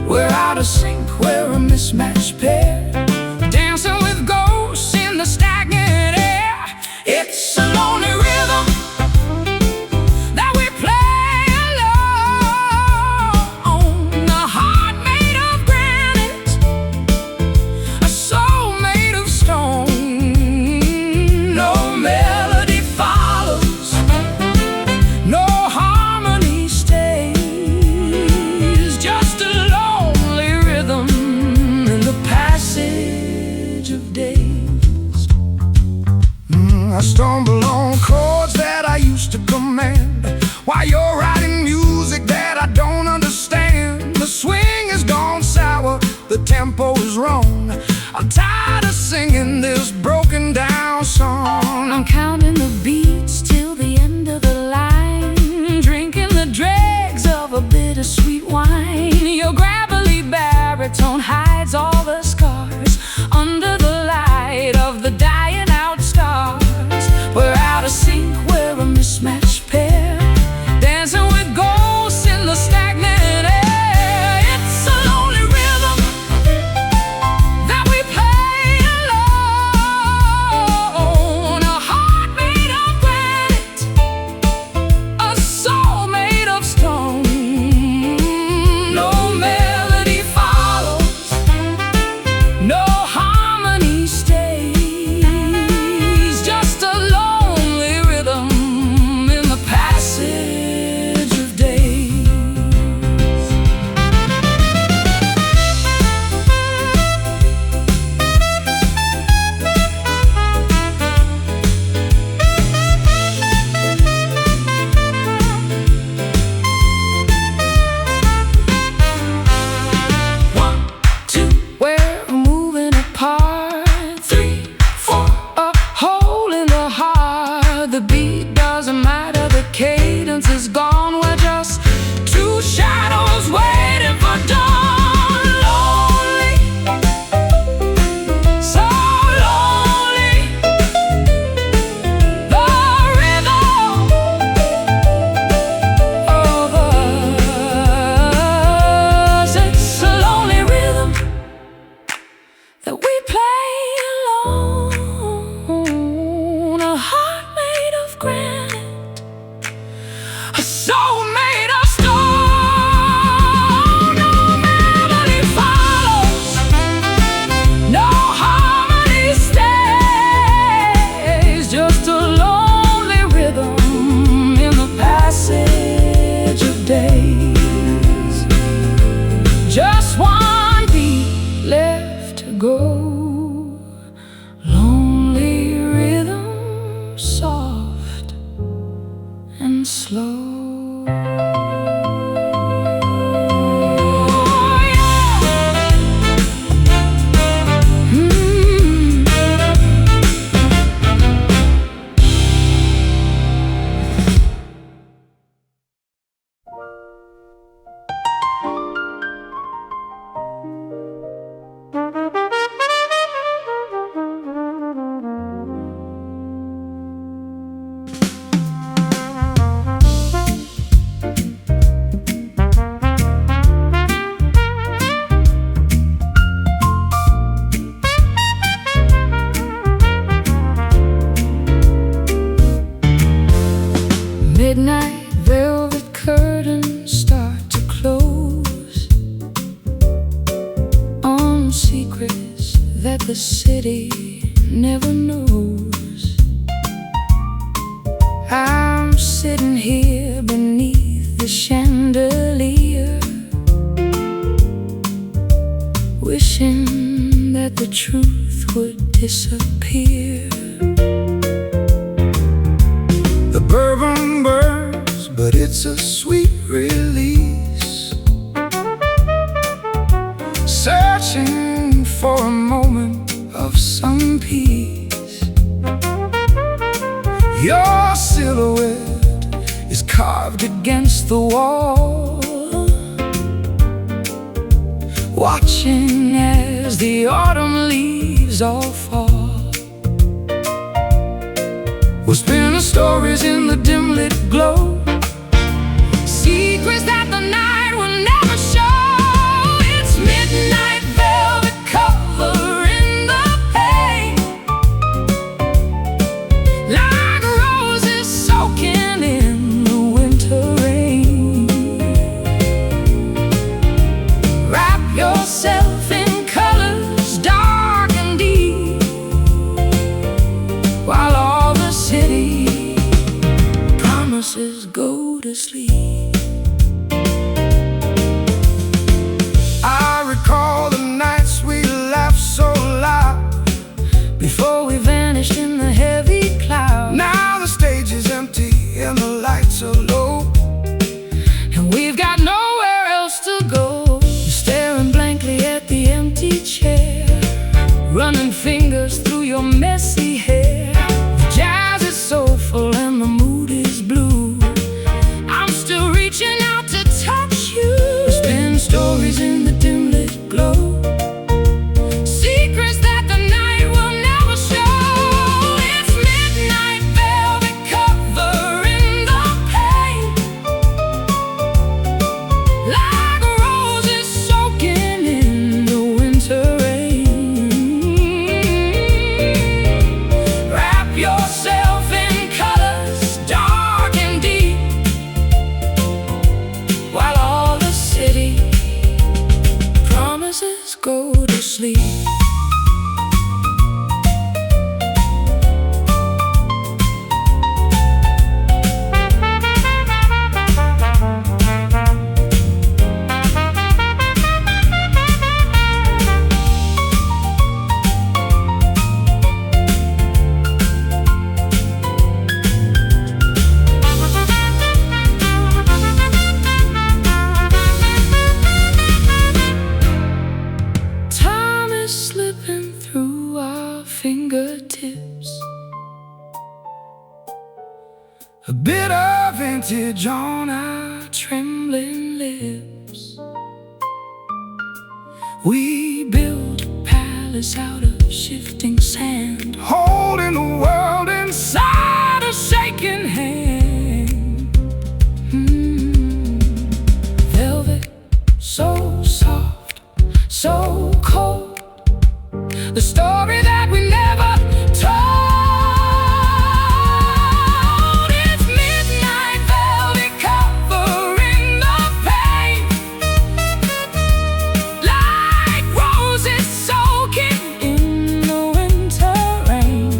We're out of sync, we're a mismatched pair, Dancing with ghosts in the stagnant air. it's a lonely rhythm That we play alone. A heart made of granite, a soul made of stone. no melody follows. No harmony stays, just a lonely rhythm in the passage of days. I stumble on chords that I used to command, while you're writing music that I don't understand. The swing has gone sour, the tempo is wrong. I'm tired of singing this broken down song. I'm counting the beats till the end of the line, drinking the dregs of a bittersweet wine. Your gravelly baritone hides all the scars under the light of the dying out stars. We're out of sync, we're a mismatched pair, dancing with ghosts in the stagnant air. It's a lonely rhythm that we play alone. midnight velvet curtains start to close on secrets that the city never knows. I'm sitting here beneath the chandelier, wishing that the truth would disappear. The bourbon burns, but it's a sweet release. Searching for a moment of some peace. Your silhouette is carved against the wall, watching as the autumn leaves all fall. We're spinning stories in the dim lit glow, secrets that the night will never show. It's midnight velvet covering the pain, like roses soaking in the winter rain. Wrap yourself in colors dark and deep, while all the city promises go to sleep. I recall the nights we laughed so loud before we vanished in the heavy cloud. Now the stage is empty and the lights are low, and we've got nowhere else to go. Staring blankly at the empty chair, running fingers through your messy hair. The jazz is soulful and the mood is blue. I'm still reaching out to touch you. Spin stories in the dim lit glow, secrets that the night will never show. It's midnight velvet covering the pain, like roses soaking in the winter rain. Wrap yourself in colors dark and deep, while all the city promises go to sleep. Time is slipping through our fingertips, a bit of vintage on our trembling lips. We built a palace out of shifting sand, holding the world inside a shaking hand. Velvet, so soft, so cold, the story that we never told. It's midnight velvet covering the pain, like roses soaking in the winter rain.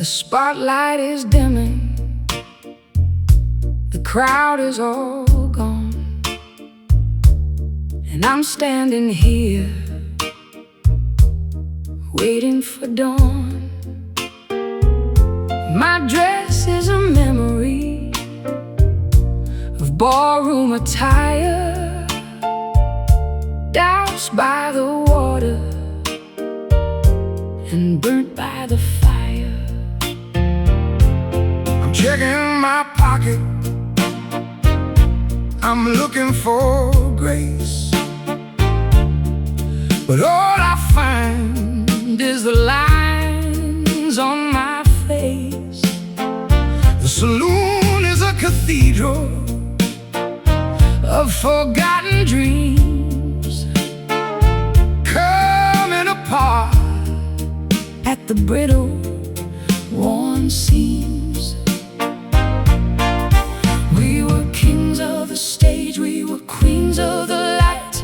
spotlight is dimming, the crowd is all gone, and I'm standing here waiting for dawn. My dress is a memory of ballroom attire, doused by the water and burnt by the fire. I'm checking my pocket, I'm looking for grace, but all I find is the lines on my face. The saloon is a cathedral of forgotten dreams, coming apart at the brittle, worn seams. We were kings of the stage, we were queens of the light.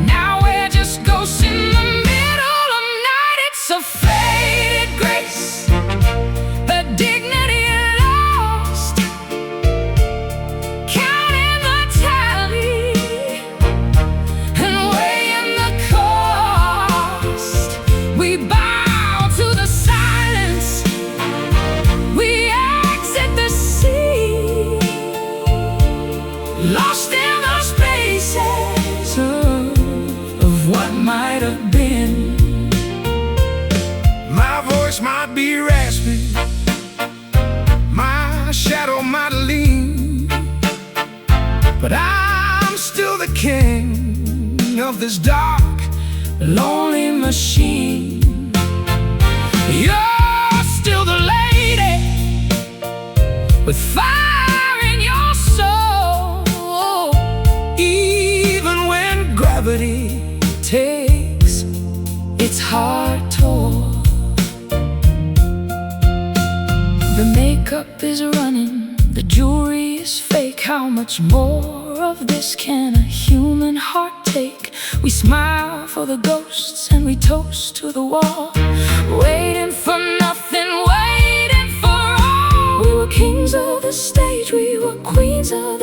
Now we're just ghosts in the middle of night. It's a faded grace, the dignity lost, counting the tally and weighing the cost. We bow to the silence, we exit the sea, lost in the spaces of what might have been. My voice might be raspy, my shadow might lean, but I'm still the king of this dark, Lonely machine. you're still the lady With fire in your soul, even when gravity takes its hard toll. The makeup is running, the jewelry is fake. How much more of this can a human heart take? We smile for the ghosts and we toast to the wall, waiting for nothing, waiting for all. We were kings of the stage, we were queens of